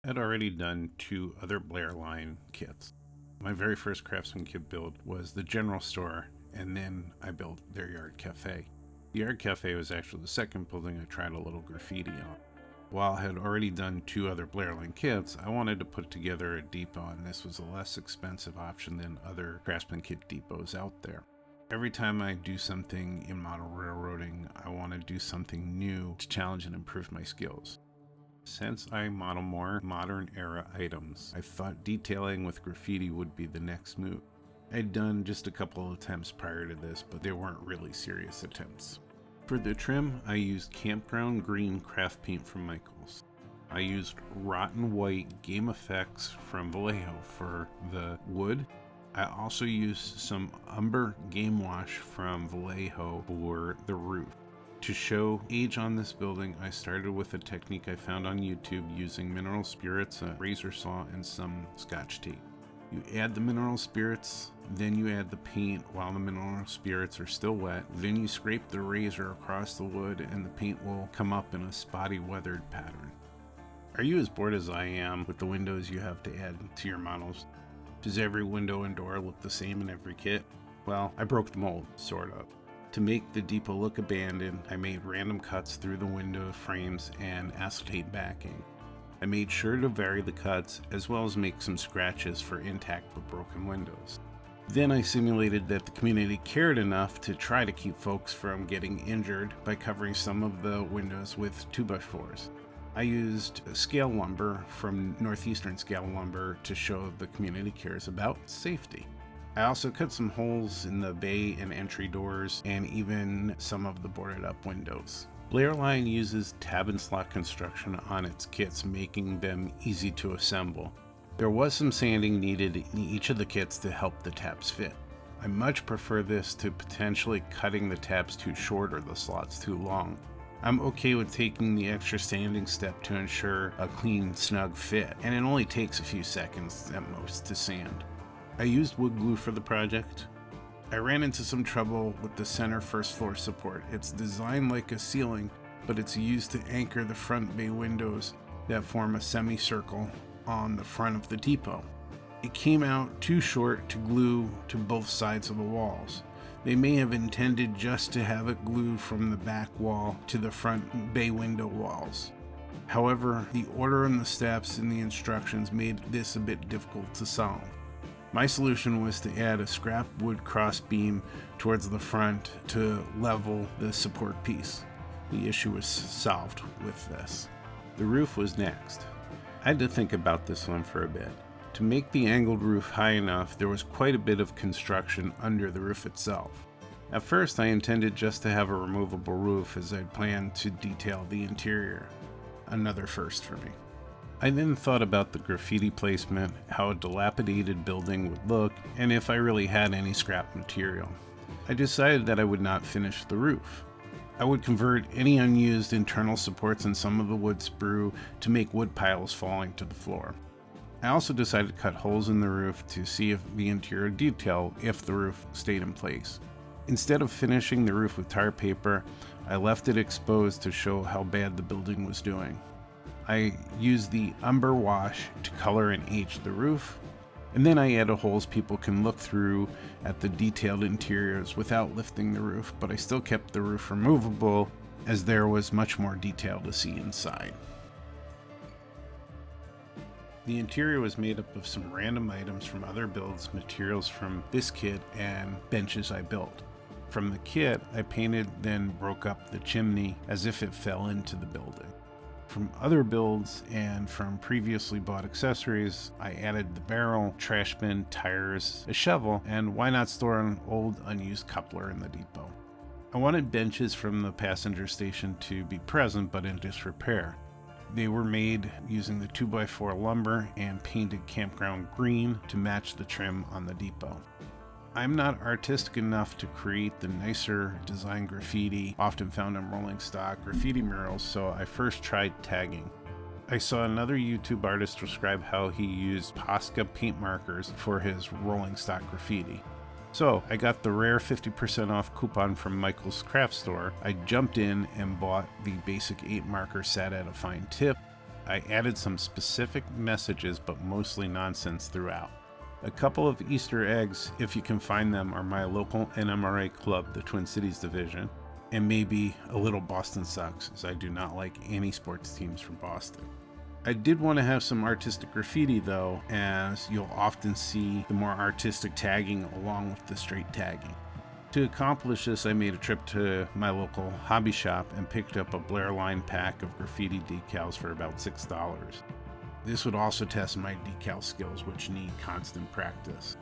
I'd already done 2 other Blair Line kits. My very first Craftsman kit build was the general store, and then I built their yard cafe. The yard cafe was actually the second building I tried a little graffiti on. While I had already done 2 other Blair Line kits, I wanted to put together a depot, and this was a less expensive option than other Craftsman kit depots out there. Every time I do something in model railroading, I want to do something new to challenge and improve my skills. Since I model more modern era items, I thought detailing with graffiti would be the next move. I'd done just a couple of attempts prior to this, but they weren't really serious attempts. For the trim, I used campground green craft paint from Michaels. I used rotten white game effects from Vallejo for the wood. I also used some umber game wash from Vallejo for the roof. To show age on this building, I started with a technique I found on YouTube using mineral spirits, a razor saw, and some scotch tape. You add the mineral spirits, then you add the paint while the mineral spirits are still wet. Then you scrape the razor across the wood and the paint will come up in a spotty weathered pattern. Are you as bored as I am with the windows you have to add to your models? Does every window and door look the same in every kit? Well, I broke the mold, sort of. To make the depot look abandoned, I made random cuts through the window frames and acetate backing. I made sure to vary the cuts as well as make some scratches for intact but broken windows. Then I simulated that the community cared enough to try to keep folks from getting injured by covering some of the windows with 2x4s. I used scale lumber from Northeastern Scale Lumber to show the community cares about safety. I also cut some holes in the bay and entry doors and even some of the boarded up windows. Blair Line uses tab and slot construction on its kits, making them easy to assemble. There was some sanding needed in each of the kits to help the tabs fit. I much prefer this to potentially cutting the tabs too short or the slots too long. I'm okay with taking the extra sanding step to ensure a clean, snug fit, and it only takes a few seconds at most to sand. I used wood glue for the project. I ran into some trouble with the center first floor support. It's designed like a ceiling, but it's used to anchor the front bay windows that form a semicircle on the front of the depot. It came out too short to glue to both sides of the walls. They may have intended just to have it glued from the back wall to the front bay window walls. However, the order on the steps in the instructions made this a bit difficult to solve. My solution was to add a scrap wood cross beam towards the front to level the support piece. The issue was solved with this. The roof was next. I had to think about this one for a bit. To make the angled roof high enough, there was quite a bit of construction under the roof itself. At first, I intended just to have a removable roof as I planned to detail the interior. Another first for me. I then thought about the graffiti placement, how a dilapidated building would look, and if I really had any scrap material. I decided that I would not finish the roof. I would convert any unused internal supports and some of the wood sprue to make wood piles falling to the floor. I also decided to cut holes in the roof to see if the interior detail if the roof stayed in place. Instead of finishing the roof with tar paper, I left it exposed to show how bad the building was doing. I used the umber wash to color and age the roof, and then I added holes people can look through at the detailed interiors without lifting the roof, but I still kept the roof removable as there was much more detail to see inside. The interior was made up of some random items from other builds, materials from this kit, and benches I built. From the kit, I painted then broke up the chimney as if it fell into the building. From other builds and from previously bought accessories, I added the barrel, trash bin, tires, a shovel, and why not store an old unused coupler in the depot. I wanted benches from the passenger station to be present but in disrepair. They were made using the 2x4 lumber and painted campground green to match the trim on the depot. I'm not artistic enough to create the nicer design graffiti often found on rolling stock graffiti murals, so I first tried tagging. I saw another YouTube artist describe how he used Posca paint markers for his rolling stock graffiti. So I got the rare 50% off coupon from Michael's craft store. I jumped in and bought the basic 8 marker set at a fine tip. I added some specific messages, but mostly nonsense throughout. A couple of Easter eggs, if you can find them, are my local NMRA club, the Twin Cities division, and maybe a little Boston Sox, as I do not like any sports teams from Boston. I did want to have some artistic graffiti though, as you'll often see the more artistic tagging along with the straight tagging. To accomplish this, I made a trip to my local hobby shop and picked up a Blair Line pack of graffiti decals for about $6. This would also test my decal skills, which need constant practice.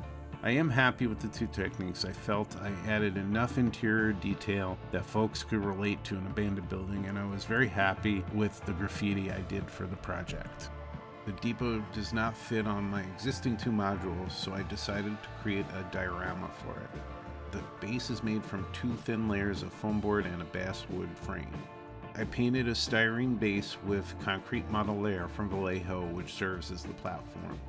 I am happy with the two techniques. I felt I added enough interior detail that folks could relate to an abandoned building, and I was very happy with the graffiti I did for the project. The depot does not fit on my existing two modules, so I decided to create a diorama for it. The base is made from 2 thin layers of foam board and a basswood frame. I painted a styrene base with concrete model layer from Vallejo, which serves as the platform.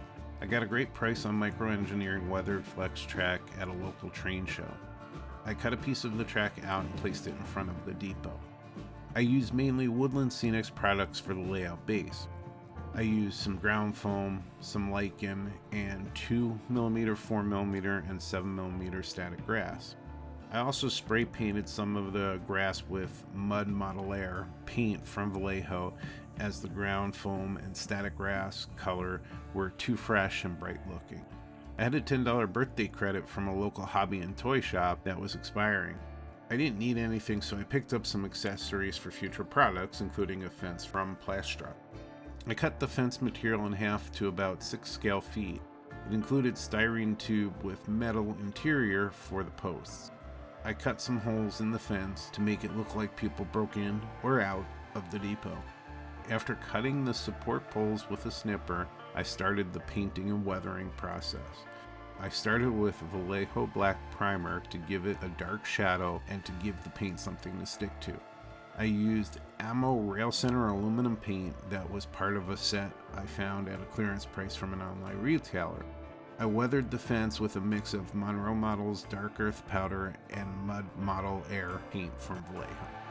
I got a great price on microengineering weathered flex track at a local train show. I cut a piece of the track out and placed it in front of the depot. I used mainly Woodland Scenics products for the layout base. I used some ground foam, some lichen, and 2mm, 4mm, and 7mm static grass. I also spray painted some of the grass with mud model air paint from Vallejo, as the ground foam and static grass color were too fresh and bright looking. I had a $10 birthday credit from a local hobby and toy shop that was expiring. I didn't need anything, so I picked up some accessories for future products, including a fence from Plastra. I cut the fence material in half to about 6 scale feet. It included styrene tube with metal interior for the posts. I cut some holes in the fence to make it look like people broke in or out of the depot. After cutting the support poles with a snipper, I started the painting and weathering process. I started with Vallejo black primer to give it a dark shadow and to give the paint something to stick to. I used Ammo Rail Center aluminum paint that was part of a set I found at a clearance price from an online retailer. I weathered the fence with a mix of Monroe Models dark earth powder and mud model air paint from Vallejo.